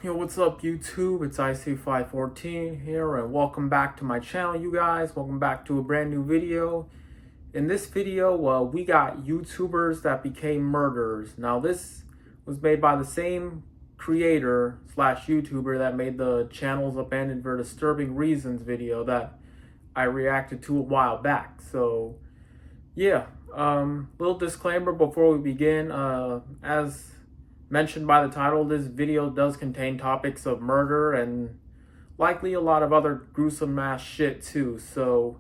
Yo, what's up YouTube? It's IC514 here and welcome back to my channel, you guys. Welcome back to a brand new video. In this video, we got YouTubers that became murderers. Now this was made by the same creator slash YouTuber that made the channel's abandoned for disturbing reasons video that I reacted to a while back. So yeah, little disclaimer before we begin. As mentioned by the title, this video does contain topics of murder and likely a lot of other gruesome ass shit too. So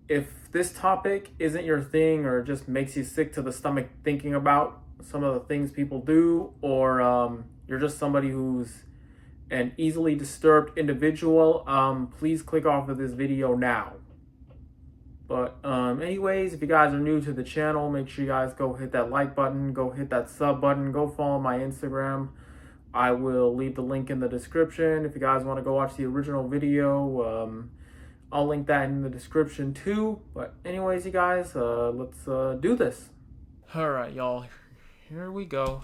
if this topic isn't your thing or just makes you sick to the stomach thinking about some of the things people do, or you're just somebody who's an easily disturbed individual, please click off of this video now. But anyways, if you guys are new to the channel, make sure you guys go hit that like button, go hit that sub button, go follow my Instagram. I will leave the link in the description. If you guys want to go watch the original video, I'll link that in the description too. But anyways, you guys, let's do this. Alright, y'all, here we go.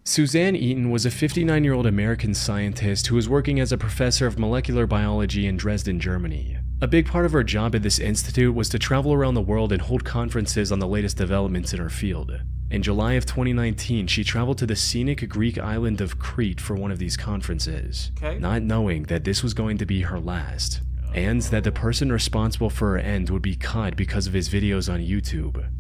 Suzanne Eaton was a 59-year-old American scientist who was working as a professor of molecular biology in Dresden, Germany. A big part of her job at this institute was to travel around the world and hold conferences on the latest developments in her field. In July of 2019, she traveled to the scenic Greek island of Crete for one of these conferences, not knowing that this was going to be her last, and that the person responsible for her end would be caught because of his videos on YouTube.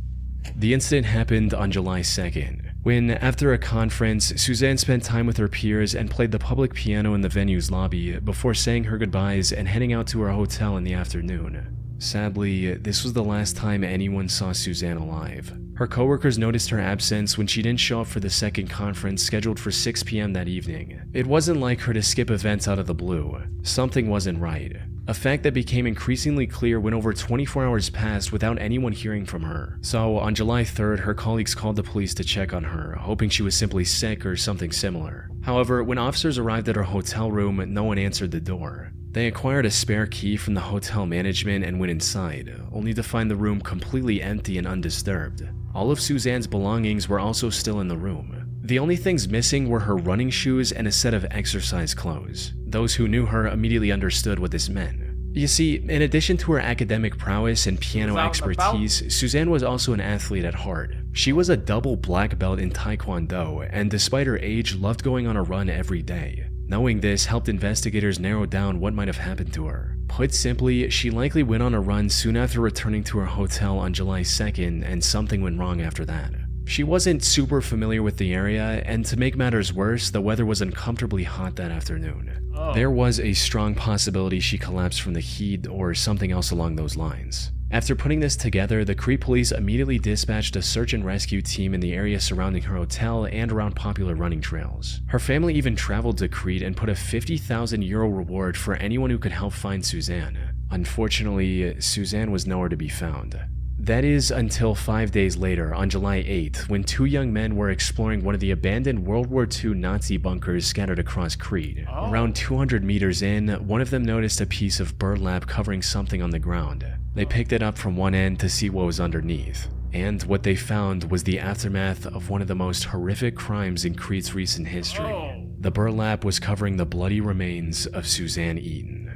The incident happened on July 2nd, when, after a conference, Suzanne spent time with her peers and played the public piano in the venue's lobby before saying her goodbyes and heading out to her hotel in the afternoon. Sadly, this was the last time anyone saw Suzanne alive. Her coworkers noticed her absence when she didn't show up for the second conference scheduled for 6 p.m. that evening. It wasn't like her to skip events out of the blue. Something wasn't right. A fact that became increasingly clear when over 24 hours passed without anyone hearing from her. So on July 3rd, her colleagues called the police to check on her, hoping she was simply sick or something similar. However, when officers arrived at her hotel room, no one answered the door. They acquired a spare key from the hotel management and went inside, only to find the room completely empty and undisturbed. All of Suzanne's belongings were also still in the room. The only things missing were her running shoes and a set of exercise clothes. Those who knew her immediately understood what this meant. You see, in addition to her academic prowess and piano expertise, Suzanne was also an athlete at heart. She was a double black belt in Taekwondo, and despite her age, loved going on a run every day. Knowing this helped investigators narrow down what might have happened to her. Put simply, she likely went on a run soon after returning to her hotel on July 2nd, and something went wrong after that. She wasn't super familiar with the area, and to make matters worse, the weather was uncomfortably hot that afternoon. There was a strong possibility she collapsed from the heat or something else along those lines. After putting this together, the Crete police immediately dispatched a search and rescue team in the area surrounding her hotel and around popular running trails. Her family even traveled to Crete and put a €50,000 reward for anyone who could help find Suzanne. Unfortunately, Suzanne was nowhere to be found. That is until 5 days later, on July 8th, when two young men were exploring one of the abandoned World War II Nazi bunkers scattered across Crete. Around 200 meters in, one of them noticed a piece of burlap covering something on the ground. They picked it up from one end to see what was underneath, and what they found was the aftermath of one of the most horrific crimes in Crete's recent history. The burlap was covering the bloody remains of Suzanne Eaton.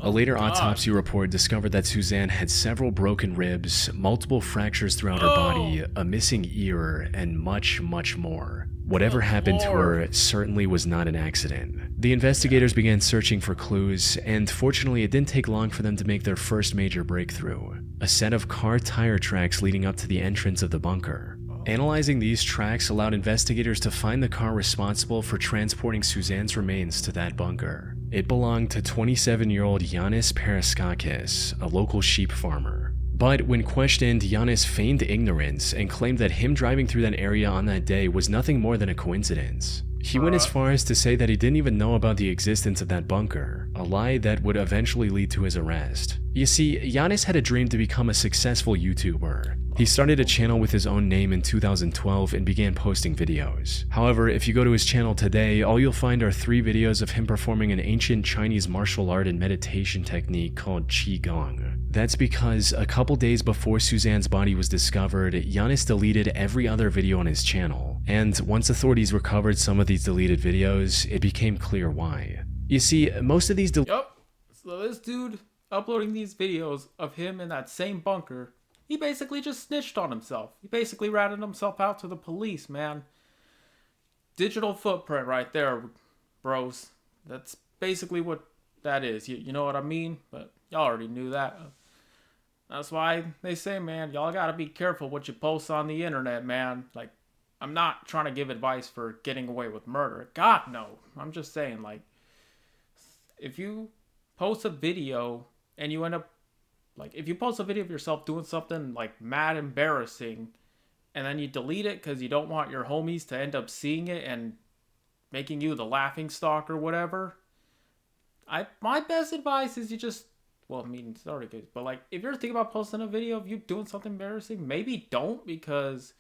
A later autopsy report discovered that Suzanne had several broken ribs, multiple fractures throughout her body, a missing ear, and much, much more. Whatever happened to her certainly was not an accident. The investigators began searching for clues, and fortunately it didn't take long for them to make their first major breakthrough: a set of car tire tracks leading up to the entrance of the bunker. Analyzing these tracks allowed investigators to find the car responsible for transporting Suzanne's remains to that bunker. It belonged to 27-year-old Yanis Paraskakis, a local sheep farmer. But when questioned, Yanis feigned ignorance and claimed that him driving through that area on that day was nothing more than a coincidence. He went as far as to say that he didn't even know about the existence of that bunker, a lie that would eventually lead to his arrest. You see, Yanis had a dream to become a successful YouTuber. He started a channel with his own name in 2012 and began posting videos. However, if you go to his channel today, all you'll find are 3 videos of him performing an ancient Chinese martial art and meditation technique called Qigong. That's because a couple days before Suzanne's body was discovered, Yanis deleted every other video on his channel. And once authorities recovered some of these deleted videos, it became clear why. You see, most of these Yup. So this dude uploading these videos of him in that same bunker, he basically just snitched on himself. He basically ratted himself out to the police, man. Digital footprint right there, bros. That's basically what that is. You know what I mean? But y'all already knew that. That's why they say, man, y'all gotta be careful what you post on the internet, man. Like, I'm not trying to give advice for getting away with murder. God, no. I'm just saying, like, if you post a video and you end up, like, if you post a video of yourself doing something, like, mad embarrassing, and then you delete it because you don't want your homies to end up seeing it and making you the laughing stock or whatever, my best advice is you just, well, I mean, it's already good, but, like, if you're thinking about posting a video of you doing something embarrassing, maybe don't, because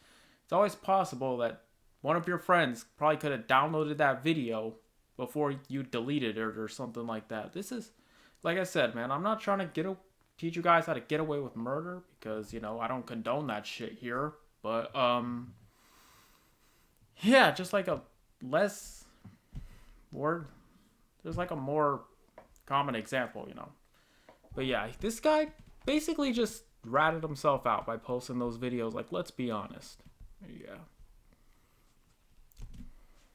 it's always possible that one of your friends probably could have downloaded that video before you deleted it or something like that. This is, like I said, man, I'm not trying to teach you guys how to get away with murder, because, you know, I don't condone that shit here. But, yeah, just like a less word, there's like a more common example, you know. But yeah, this guy basically just ratted himself out by posting those videos. Like, let's be honest. Yeah.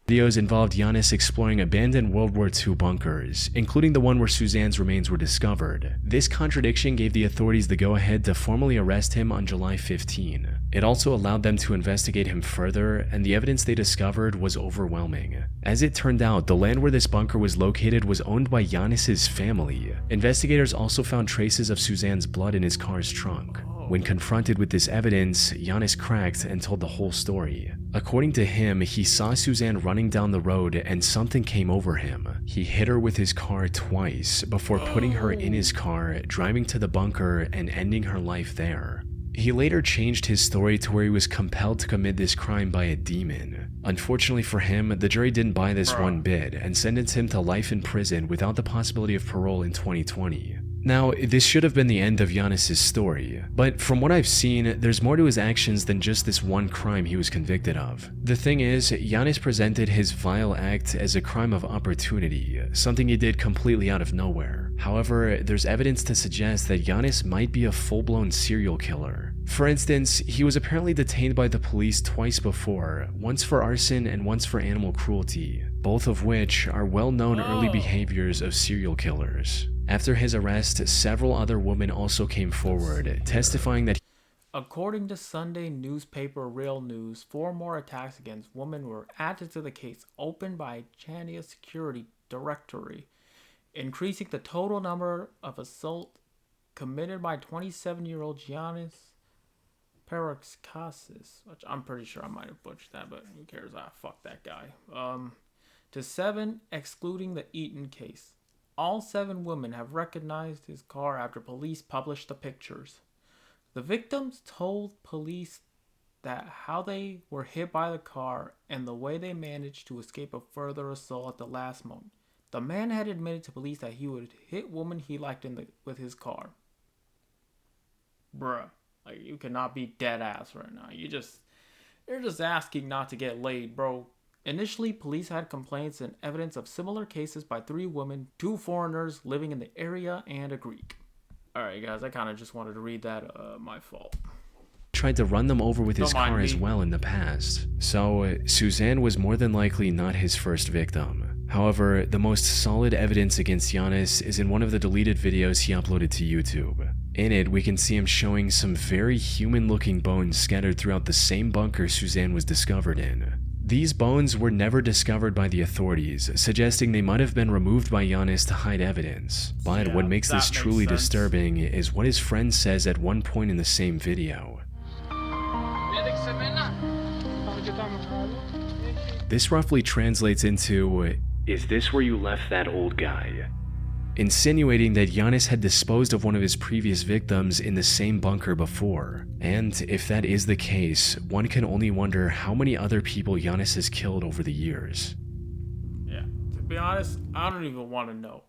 Videos involved Giannis exploring abandoned World War II bunkers, including the one where Suzanne's remains were discovered. This contradiction gave the authorities the go-ahead to formally arrest him on July 15. It also allowed them to investigate him further, and the evidence they discovered was overwhelming. As it turned out, the land where this bunker was located was owned by Giannis's family. Investigators also found traces of Suzanne's blood in his car's trunk. When confronted with this evidence, Giannis cracked and told the whole story. According to him, he saw Suzanne running down the road and something came over him. He hit her with his car twice before putting her in his car, driving to the bunker, and ending her life there. He later changed his story to where he was compelled to commit this crime by a demon. Unfortunately for him, the jury didn't buy this one bit and sentenced him to life in prison without the possibility of parole in 2020. Now, this should have been the end of Giannis' story, but from what I've seen, there's more to his actions than just this one crime he was convicted of. The thing is, Giannis presented his vile act as a crime of opportunity, something he did completely out of nowhere. However, there's evidence to suggest that Giannis might be a full-blown serial killer. For instance, he was apparently detained by the police twice before, once for arson and once for animal cruelty, both of which are well-known early behaviors of serial killers. After his arrest, several other women also came forward, testifying that according to Sunday newspaper Real News, 4 more attacks against women were added to the case opened by Chania Security Directory, increasing the total number of assaults committed by 27-year-old Giannis Paraxasis, which I'm pretty sure I might have butchered that, but who cares? Fuck that guy. To 7, excluding the Eaton case. All 7 women have recognized his car after police published the pictures. The victims told police that how they were hit by the car and the way they managed to escape a further assault at the last moment. The man had admitted to police that he would hit women he liked with his car. Bruh, like, you cannot be dead ass right now. You're just asking not to get laid, bro. Initially, police had complaints and evidence of similar cases by 3 women, 2 foreigners living in the area, and a Greek. Alright guys, I kind of just wanted to read that, my fault. Tried to run them over with his car as well in the past. So, Suzanne was more than likely not his first victim. However, the most solid evidence against Giannis is in one of the deleted videos he uploaded to YouTube. In it, we can see him showing some very human-looking bones scattered throughout the same bunker Suzanne was discovered in. These bones were never discovered by the authorities, suggesting they might have been removed by Giannis to hide evidence. But what makes this truly disturbing is what his friend says at one point in the same video. This roughly translates into, "Is this where you left that old guy?" Insinuating that Giannis had disposed of one of his previous victims in the same bunker before. And if that is the case, one can only wonder how many other people Giannis has killed over the years. Yeah, to be honest, I don't even want to know.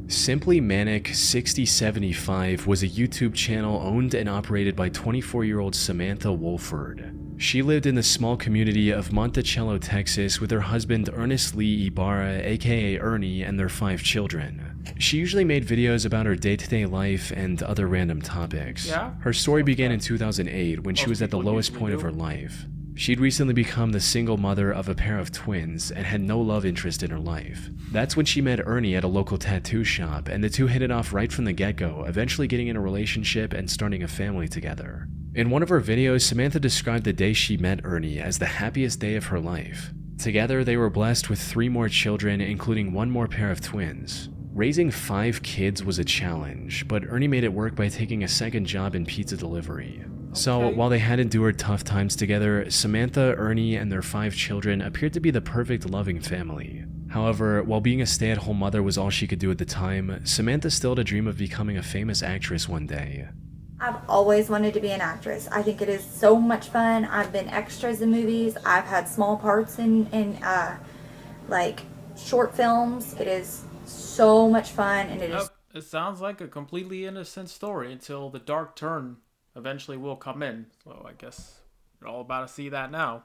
Simply Manic 6075 was a YouTube channel owned and operated by 24-year-old Samantha Wolford. She lived in the small community of Monticello, Texas with her husband Ernest Lee Ibarra, aka Ernie, and their 5 children. She usually made videos about her day-to-day life and other random topics. Yeah? Her story began in 2008 when she was at the lowest point of her life. She'd recently become the single mother of a pair of twins and had no love interest in her life. That's when she met Ernie at a local tattoo shop, and the two hit it off right from the get-go, eventually getting in a relationship and starting a family together. In one of her videos, Samantha described the day she met Ernie as the happiest day of her life. Together, they were blessed with 3 more children, including 1 more pair of twins. Raising 5 kids was a challenge, but Ernie made it work by taking a second job in pizza delivery. So, while they had endured tough times together, Samantha, Ernie, and their 5 children appeared to be the perfect loving family. However, while being a stay-at-home mother was all she could do at the time, Samantha still had a dream of becoming a famous actress one day. I've always wanted to be an actress. I think it is so much fun. I've been extras in movies. I've had small parts in like short films. It is so much fun, and It sounds like a completely innocent story until the dark turn eventually will come in. So I guess we're all about to see that now.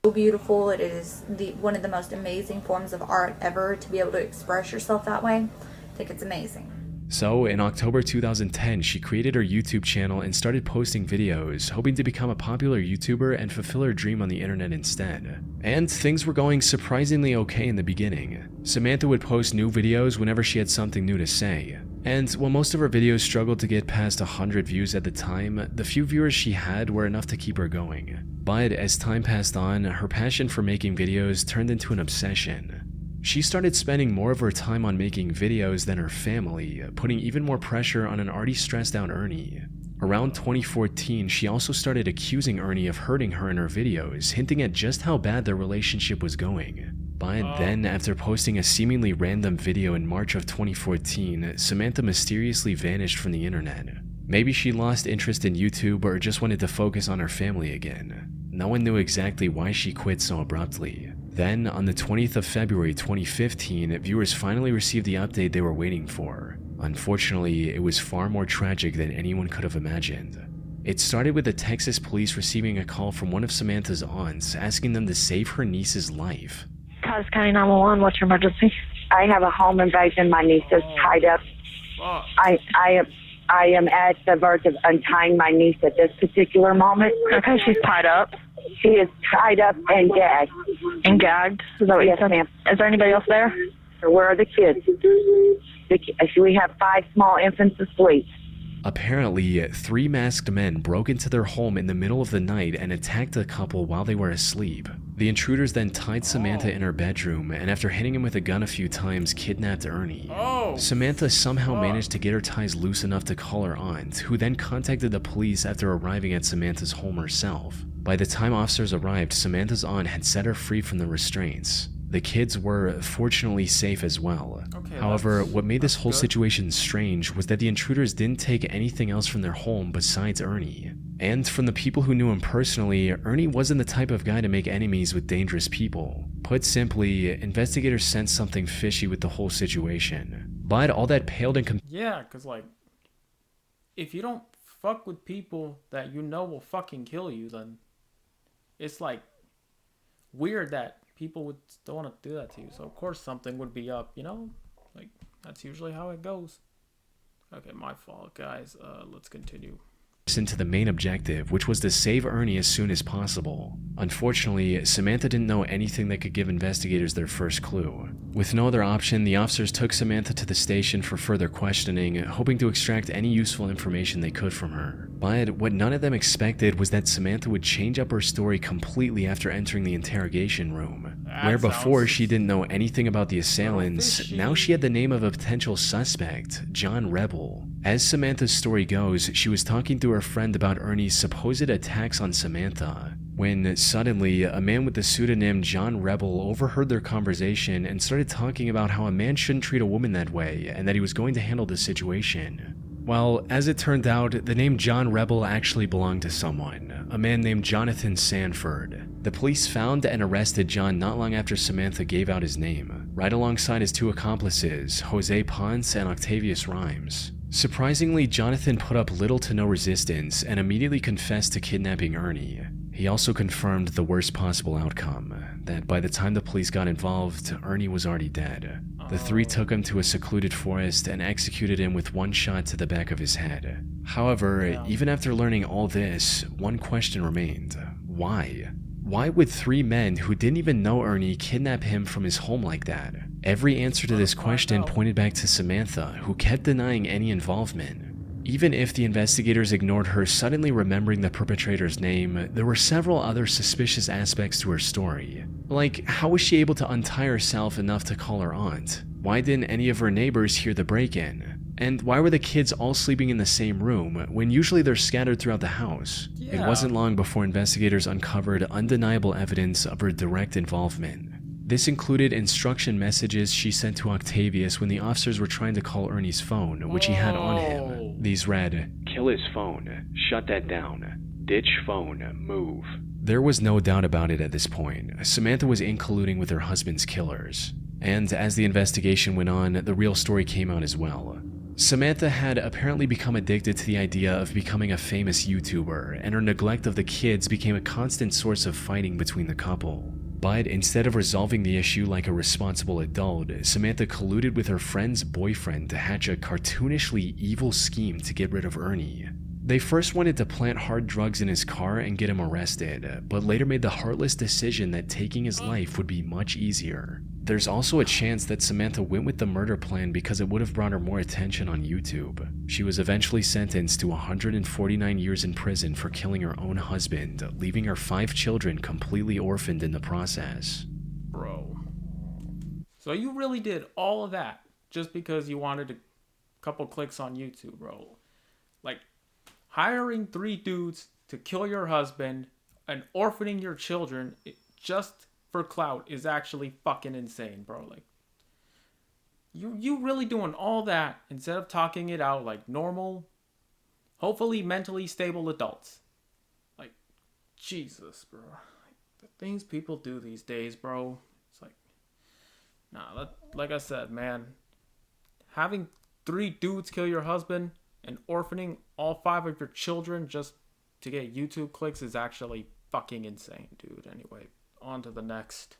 so beautiful. It is one of the most amazing forms of art ever, to be able to express yourself that way. I think it's amazing. So, in October 2010, she created her YouTube channel and started posting videos, hoping to become a popular YouTuber and fulfill her dream on the internet instead. And things were going surprisingly okay in the beginning. Samantha would post new videos whenever she had something new to say. And while most of her videos struggled to get past 100 views at the time, the few viewers she had were enough to keep her going. But as time passed on, her passion for making videos turned into an obsession. She started spending more of her time on making videos than her family, putting even more pressure on an already stressed out Ernie. Around 2014, she also started accusing Ernie of hurting her in her videos, hinting at just how bad their relationship was going. But then, after posting a seemingly random video in March of 2014, Samantha mysteriously vanished from the internet. Maybe she lost interest in YouTube or just wanted to focus on her family again. No one knew exactly why she quit so abruptly. Then, on the 20th of February 2015, viewers finally received the update they were waiting for. Unfortunately, it was far more tragic than anyone could have imagined. It started with the Texas police receiving a call from one of Samantha's aunts asking them to save her niece's life. Cause County 911, what's your emergency? I have a home invasion. My niece is tied up. I am at the verge of untying my niece at this particular moment. Okay, she's tied up. She is tied up and gagged. And gagged? Is that what Yes, you said? ma'am. Is there anybody else there? Where are the kids? We have 5 small infants asleep. Apparently, 3 masked men broke into their home in the middle of the night and attacked the couple while they were asleep. The intruders then tied Samantha in her bedroom and, after hitting him with a gun a few times, kidnapped Ernie. Samantha somehow managed to get her ties loose enough to call her aunt, who then contacted the police after arriving at Samantha's home herself. By the time officers arrived, Samantha's aunt had set her free from the restraints. The kids were fortunately safe as well. However, what made this whole situation strange was that the intruders didn't take anything else from their home besides Ernie. And from the people who knew him personally, Ernie wasn't the type of guy to make enemies with dangerous people. Put simply, investigators sensed something fishy with the whole situation. But all that paled in comparison. Yeah, because, like, if you don't fuck with people that you know will fucking kill you, then it's, like, weird that people would still want to do that to you. So, of course, something would be up, you know? Like, that's usually how it goes. Okay, my fault, guys. Let's continue. To the main objective, which was to save Ernie as soon as possible. Unfortunately, Samantha didn't know anything that could give investigators their first clue. With no other option, the officers took Samantha to the station for further questioning, hoping to extract any useful information they could from her. But what none of them expected was that Samantha would change up her story completely after entering the interrogation room. Where before she didn't know anything about the assailants, now she had the name of a potential suspect, John Rebel. As Samantha's story goes, she was talking to her friend about Ernie's supposed attacks on Samantha, when suddenly a man with the pseudonym John Rebel overheard their conversation and started talking about how a man shouldn't treat a woman that way and that he was going to handle the situation. Well, as it turned out, the name John Rebel actually belonged to someone, a man named Jonathan Sanford. The police found and arrested John not long after Samantha gave out his name, right alongside his 2 accomplices, Jose Ponce and Octavius Rhymes. Surprisingly, Jonathan put up little to no resistance and immediately confessed to kidnapping Ernie. He also confirmed the worst possible outcome, that by the time the police got involved, Ernie was already dead. The three took him to a secluded forest and executed him with one shot to the back of his head. However, even after learning all this, one question remained. Why? Why would three men who didn't even know Ernie kidnap him from his home like that? Every answer to this question pointed back to Samantha, who kept denying any involvement. Even if the investigators ignored her suddenly remembering the perpetrator's name, there were several other suspicious aspects to her story. Like, how was she able to untie herself enough to call her aunt? Why didn't any of her neighbors hear the break-in? And why were the kids all sleeping in the same room when usually they're scattered throughout the house? It wasn't long before investigators uncovered undeniable evidence of her direct involvement. This included instruction messages she sent to Octavius when the officers were trying to call Ernie's phone, which he had on him. These read, "Kill his phone, shut that down, ditch phone, move." There was no doubt about it at this point. Samantha was in colluding with her husband's killers. And as the investigation went on, the real story came out as well. Samantha had apparently become addicted to the idea of becoming a famous YouTuber, and her neglect of the kids became a constant source of fighting between the couple. But instead of resolving the issue like a responsible adult, Samantha colluded with her friend's boyfriend to hatch a cartoonishly evil scheme to get rid of Ernie. They first wanted to plant hard drugs in his car and get him arrested, but later made the heartless decision that taking his life would be much easier. There's also a chance that Samantha went with the murder plan because it would have brought her more attention on YouTube. She was eventually sentenced to 149 years in prison for killing her own husband, leaving her 5 children completely orphaned in the process. Bro. So you really did all of that just because you wanted a couple clicks on YouTube, bro. Like, hiring 3 dudes to kill your husband and orphaning your children just for clout is actually fucking insane, bro. Like, you really doing all that instead of talking it out like normal, hopefully mentally stable adults. Like, Jesus, bro. Like, the things people do these days, bro. It's like, nah, like I said, man, having 3 dudes kill your husband and orphaning all 5 of your children just to get YouTube clicks is actually fucking insane, dude. Anyway, on to the next.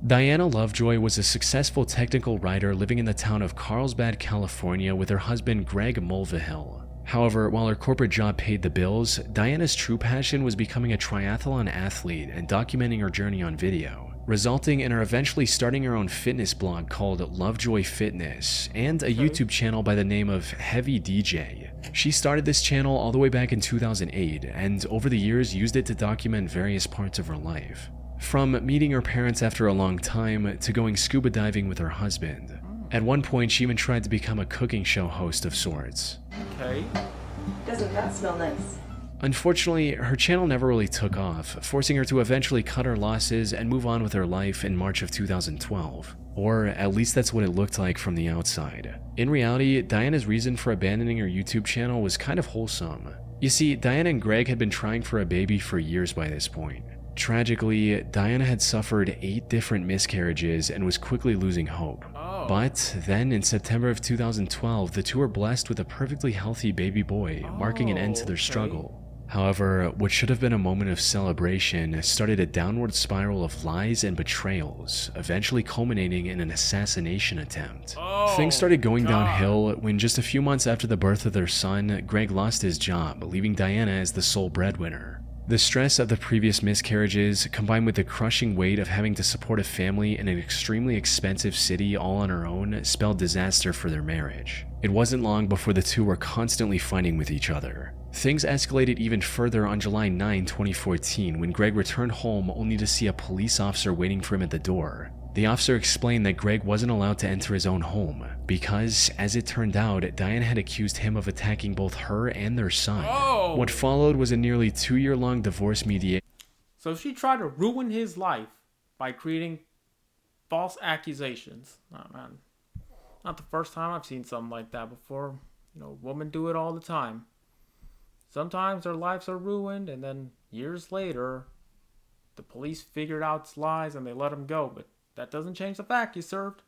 Diana Lovejoy was a successful technical writer living in the town of Carlsbad, California with her husband Greg Mulvihill. However, while her corporate job paid the bills, Diana's true passion was becoming a triathlon athlete and documenting her journey on video, resulting in her eventually starting her own fitness blog called Lovejoy Fitness and a YouTube channel by the name of Heavy DJ. She started this channel all the way back in 2008 and over the years used it to document various parts of her life. From meeting her parents after a long time to going scuba diving with her husband. At one point, she even tried to become a cooking show host of sorts. Okay. Doesn't that smell nice? Unfortunately, her channel never really took off, forcing her to eventually cut her losses and move on with her life in March of 2012. Or at least that's what it looked like from the outside. In reality, Diana's reason for abandoning her YouTube channel was kind of wholesome. You see, Diana and Greg had been trying for a baby for years by this point. Tragically, Diana had suffered 8 different miscarriages and was quickly losing hope. But then in September of 2012, the two were blessed with a perfectly healthy baby boy, marking an end to their struggle. However, what should have been a moment of celebration started a downward spiral of lies and betrayals, eventually culminating in an assassination attempt. Things started going downhill when just a few months after the birth of their son, Greg lost his job, leaving Diana as the sole breadwinner. The stress of the previous miscarriages, combined with the crushing weight of having to support a family in an extremely expensive city all on her own, spelled disaster for their marriage. It wasn't long before the two were constantly fighting with each other. Things escalated even further on July 9, 2014, when Greg returned home only to see a police officer waiting for him at the door. The officer explained that Greg wasn't allowed to enter his own home because, as it turned out, Diana had accused him of attacking both her and their son. What followed was a nearly 2-year-long divorce mediation. So she tried to ruin his life by creating false accusations. Oh, man. Not the first time I've seen something like that before. You know, women do it all the time. Sometimes their lives are ruined, and then years later, the police figured out its lies and they let him go. But that doesn't change the fact he served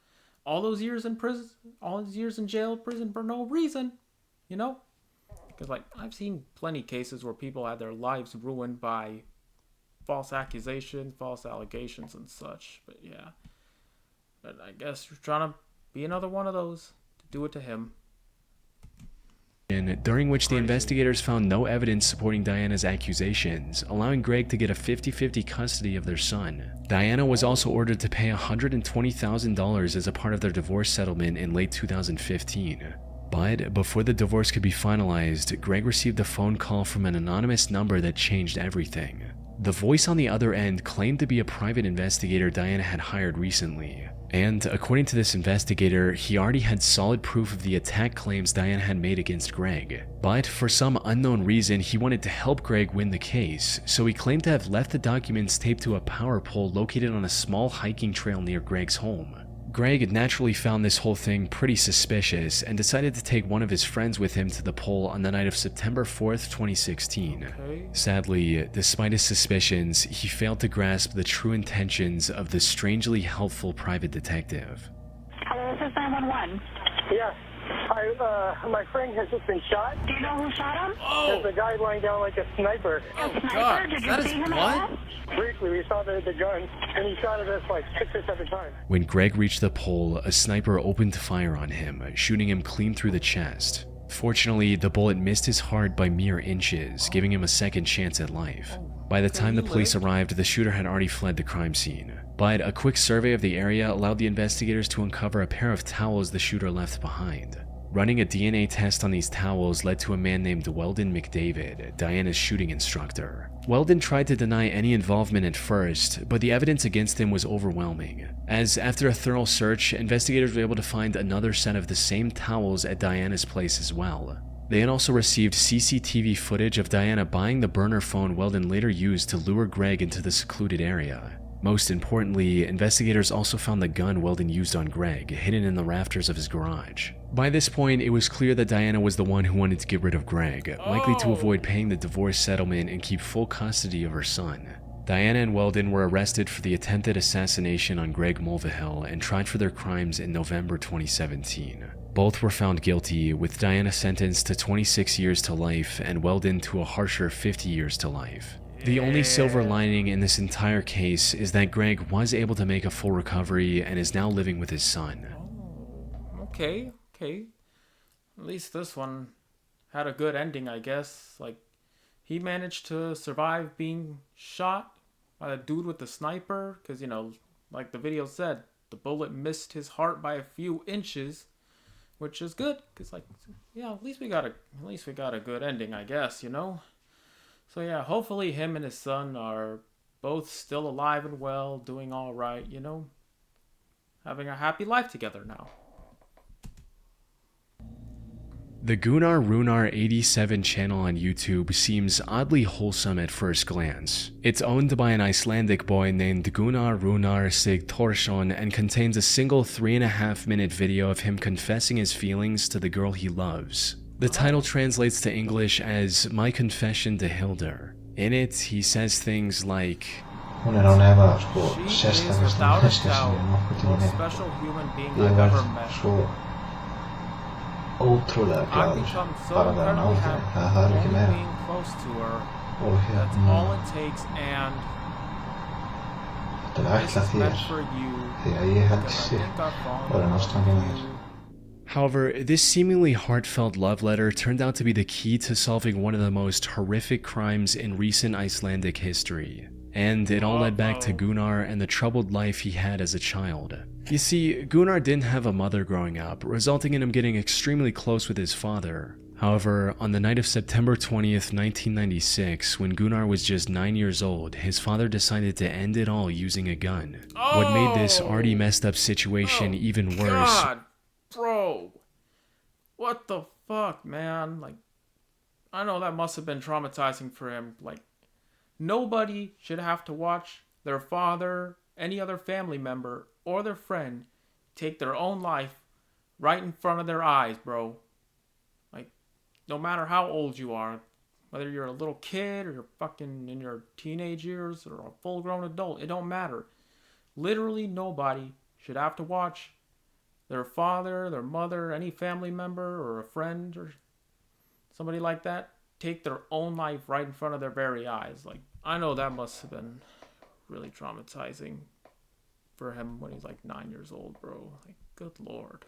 all those years in prison, all those years in jail, prison for no reason, you know? Because, like, I've seen plenty cases where people had their lives ruined by false accusations, false allegations, and such. But yeah. But I guess you're trying to be another one of those. To do it to him. During which the Crazy. investigators found no evidence supporting Diana's accusations, allowing Greg to get a 50-50 custody of their son. Diana was also ordered to pay $120,000 as a part of their divorce settlement in late 2015. But before the divorce could be finalized, Greg received a phone call from an anonymous number that changed everything. The voice on the other end claimed to be a private investigator Diana had hired recently. And according to this investigator, he already had solid proof of the attack claims Diana had made against Greg. But for some unknown reason, he wanted to help Greg win the case, so he claimed to have left the documents taped to a power pole located on a small hiking trail near Greg's home. Greg naturally found this whole thing pretty suspicious and decided to take one of his friends with him to the pole on the night of September 4th, 2016. Okay. Sadly, despite his suspicions, he failed to grasp the true intentions of the strangely helpful private detective. Hello, this is 911. Yeah. My friend has just been shot. Do you know who shot him? Oh! There's a guy lying down like a sniper. Oh, Sniper? God. Did Is you that see his him at blood? all? Briefly, we saw the gun, and he shot at us like 6 or 7 times. When Greg reached the pole, a sniper opened fire on him, shooting him clean through the chest. Fortunately, the bullet missed his heart by mere inches, giving him a second chance at life. By the time the police arrived, the shooter had already fled the crime scene. But a quick survey of the area allowed the investigators to uncover a pair of towels the shooter left behind. Running a DNA test on these towels led to a man named Weldon McDavid, Diana's shooting instructor. Weldon tried to deny any involvement at first, but the evidence against him was overwhelming, as after a thorough search, investigators were able to find another set of the same towels at Diana's place as well. They had also received CCTV footage of Diana buying the burner phone Weldon later used to lure Greg into the secluded area. Most importantly, investigators also found the gun Weldon used on Greg, hidden in the rafters of his garage. By this point, it was clear that Diana was the one who wanted to get rid of Greg, likely to avoid paying the divorce settlement and keep full custody of her son. Diana and Weldon were arrested for the attempted assassination on Greg Mulvihill and tried for their crimes in November 2017. Both were found guilty, with Diana sentenced to 26 years to life and Weldon to a harsher 50 years to life. The only silver lining in this entire case is that Greg was able to make a full recovery and is now living with his son. Okay. At least this one had a good ending, I guess. Like, he managed to survive being shot by the dude with the sniper. Because, you know, like the video said, the bullet missed his heart by a few inches. Which is good. Because, like, yeah, at least we got a good ending, I guess, you know? So yeah, hopefully him and his son are both still alive and well, doing all right, you know, having a happy life together now. The Gunnar Runar 87 channel on YouTube seems oddly wholesome at first glance. It's owned by an Icelandic boy named Gunnar Runar Sigthorsson and contains a single 3.5-minute video of him confessing his feelings to the girl he loves. The title translates to English as My Confession to Hildur. In it, he says things like, Hún on efa sko She is sérstakasta without a fiska sem doubt ég the nokkuð most tíma special human being Ég I've verð ever met. svo ótrúlega I've glaður become so bara að vera incredibly nálægt happy henni. Það er ekki only meira. being close to her. Og That's all it takes, and þetta er this ætlað is þér meant for you. því að ég held Because I sér think I've fallen bara in love nástangin að with þér. you. However, this seemingly heartfelt love letter turned out to be the key to solving one of the most horrific crimes in recent Icelandic history. And it all led back to Gunnar and the troubled life he had as a child. You see, Gunnar didn't have a mother growing up, resulting in him getting extremely close with his father. However, on the night of September 20th, 1996, when Gunnar was just 9 years old, his father decided to end it all using a gun. What made this already messed up situation even worse. God, bro. What the fuck, man? Like, I know that must have been traumatizing for him. Like, nobody should have to watch their father, any other family member, or their friend take their own life right in front of their eyes, bro. Like, no matter how old you are, whether you're a little kid or you're fucking in your teenage years or a full-grown adult, it don't matter. Literally nobody should have to watch their father, their mother, any family member or a friend or somebody like that take their own life right in front of their very eyes. Like, I know that must have been really traumatizing for him when he's like 9 years old, bro. Like, good lord.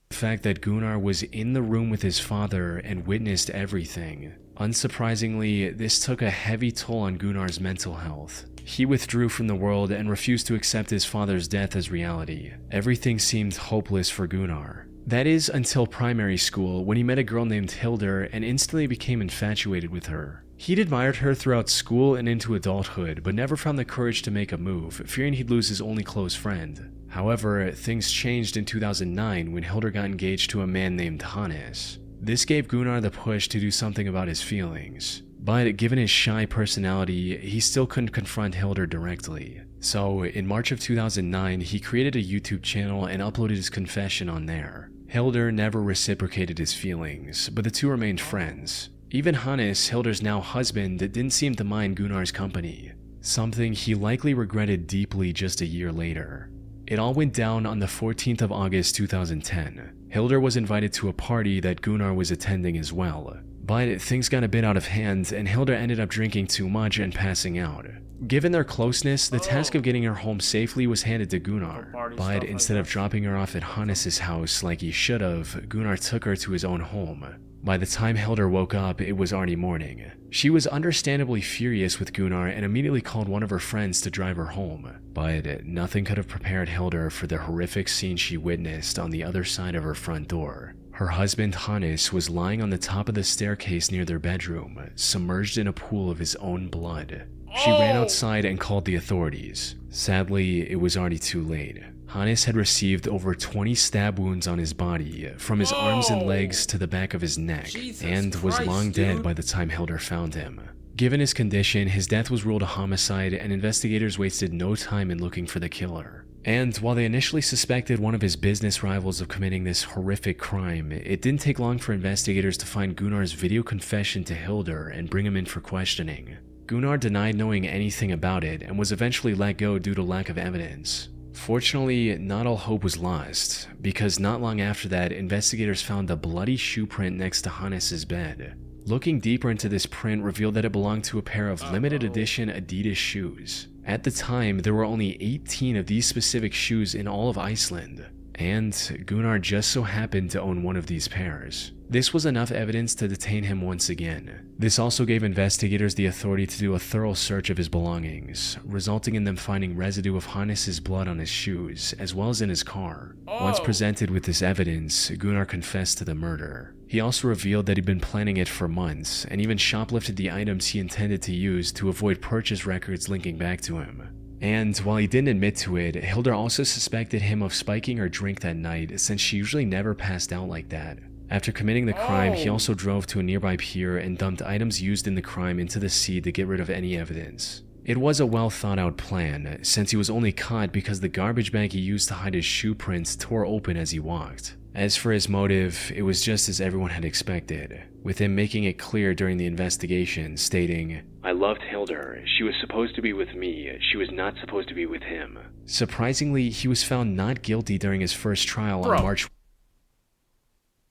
The fact that Gunnar was in the room with his father and witnessed everything. Unsurprisingly, this took a heavy toll on Gunnar's mental health. He withdrew from the world and refused to accept his father's death as reality. Everything seemed hopeless for Gunnar. That is until primary school, when he met a girl named Hildur and instantly became infatuated with her. He'd admired her throughout school and into adulthood, but never found the courage to make a move, fearing he'd lose his only close friend. However, things changed in 2009 when Hildur got engaged to a man named Hannes. This gave Gunnar the push to do something about his feelings. But given his shy personality, he still couldn't confront Hildur directly. So, in March of 2009, he created a YouTube channel and uploaded his confession on there. Hildur never reciprocated his feelings, but the two remained friends. Even Hannes, Hildur's now husband, didn't seem to mind Gunnar's company, something he likely regretted deeply just a year later. It all went down on the 14th of August 2010. Hildur was invited to a party that Gunnar was attending as well. But things got a bit out of hand and Hildur ended up drinking too much and passing out. Given their closeness, the task of getting her home safely was handed to Gunnar. But instead of dropping her off at Hannes' house like he should have, Gunnar took her to his own home. By the time Hildur woke up, it was already morning. She was understandably furious with Gunnar and immediately called one of her friends to drive her home. But nothing could have prepared Hildur for the horrific scene she witnessed on the other side of her front door. Her husband Hannes was lying on the top of the staircase near their bedroom, submerged in a pool of his own blood. She ran outside and called the authorities. Sadly, it was already too late. Hannes had received over 20 stab wounds on his body, from his arms and legs to the back of his neck, and was long dead by the time Hildur found him. Given his condition, his death was ruled a homicide and investigators wasted no time in looking for the killer. And while they initially suspected one of his business rivals of committing this horrific crime, it didn't take long for investigators to find Gunnar's video confession to Hildur and bring him in for questioning. Gunnar denied knowing anything about it and was eventually let go due to lack of evidence. Fortunately, not all hope was lost, because not long after that, investigators found a bloody shoe print next to Hannes' bed. Looking deeper into this print revealed that it belonged to a pair of limited edition Adidas shoes. At the time, there were only 18 of these specific shoes in all of Iceland, and Gunnar just so happened to own one of these pairs. This was enough evidence to detain him once again. This also gave investigators the authority to do a thorough search of his belongings, resulting in them finding residue of Hannes' blood on his shoes, as well as in his car. Once presented with this evidence, Gunnar confessed to the murder. He also revealed that he'd been planning it for months, and even shoplifted the items he intended to use to avoid purchase records linking back to him. And while he didn't admit to it, Hildur also suspected him of spiking her drink that night, since she usually never passed out like that. After committing the crime, he also drove to a nearby pier and dumped items used in the crime into the sea to get rid of any evidence. It was a well thought out plan, since he was only caught because the garbage bag he used to hide his shoe prints tore open as he walked. As for his motive, it was just as everyone had expected, with him making it clear during the investigation, stating, "I loved Hildur. She was supposed to be with me. She was not supposed to be with him." Surprisingly, he was found not guilty during his first trial on March.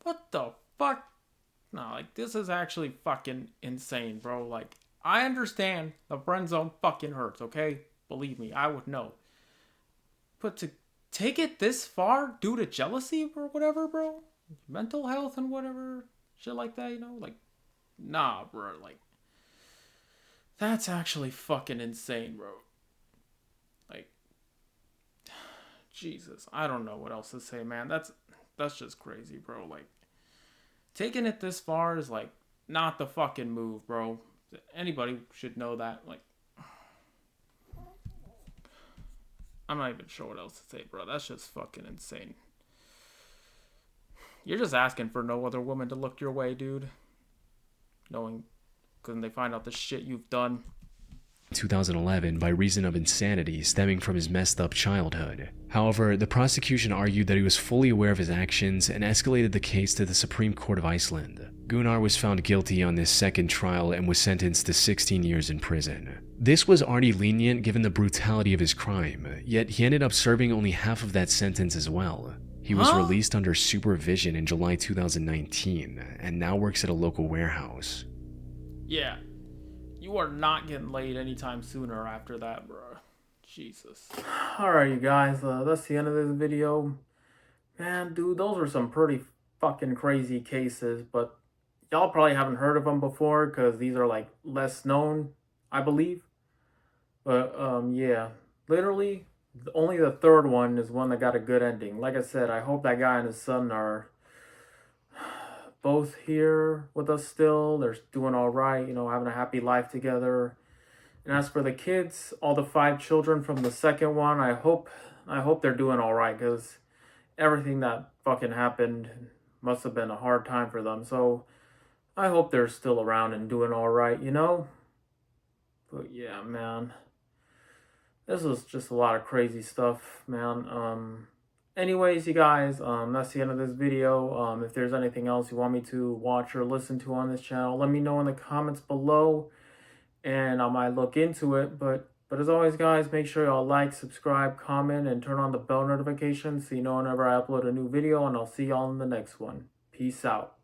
What the fuck? No, like, this is actually fucking insane, bro. Like, I understand the friend zone fucking hurts, okay? Believe me, I would know. But to take it this far due to jealousy or whatever, bro? Mental health and whatever, shit like that, you know? Like, nah, bro. Like, that's actually fucking insane, bro. Like, Jesus. I don't know what else to say, man. That's just crazy, bro. Like, taking it this far is, like, not the fucking move, bro. Anybody should know that. Like, I'm not even sure what else to say, bro. That's just fucking insane. You're just asking for no other woman to look your way, dude. Knowing, couldn't they find out the shit you've done? 2011 by reason of insanity stemming from his messed up childhood. However, the prosecution argued that he was fully aware of his actions and escalated the case to the Supreme Court of Iceland. Gunnar was found guilty on this second trial and was sentenced to 16 years in prison. This was already lenient given the brutality of his crime, yet he ended up serving only half of that sentence as well. He was released under supervision in July 2019 and now works at a local warehouse. Yeah. You are not getting laid anytime sooner after that, bro. Jesus. Alright, you guys. That's the end of this video. Man, dude, those are some pretty fucking crazy cases, but y'all probably haven't heard of them before because these are like less known, I believe. But yeah, literally only the third one is one that got a good ending. Like I said, I hope that guy and his son are both here with us still. They're doing all right, you know, having a happy life together. And as for the kids, all the 5 children from the second one, I hope they're doing all right because everything that fucking happened must have been a hard time for them. So I hope they're still around and doing all right, you know? But yeah, man. This was just a lot of crazy stuff, man. Anyways, you guys, that's the end of this video. If there's anything else you want me to watch or listen to on this channel, let me know in the comments below, and I might look into it. But as always, guys, make sure y'all like, subscribe, comment, and turn on the bell notifications so you know whenever I upload a new video, and I'll see y'all in the next one. Peace out.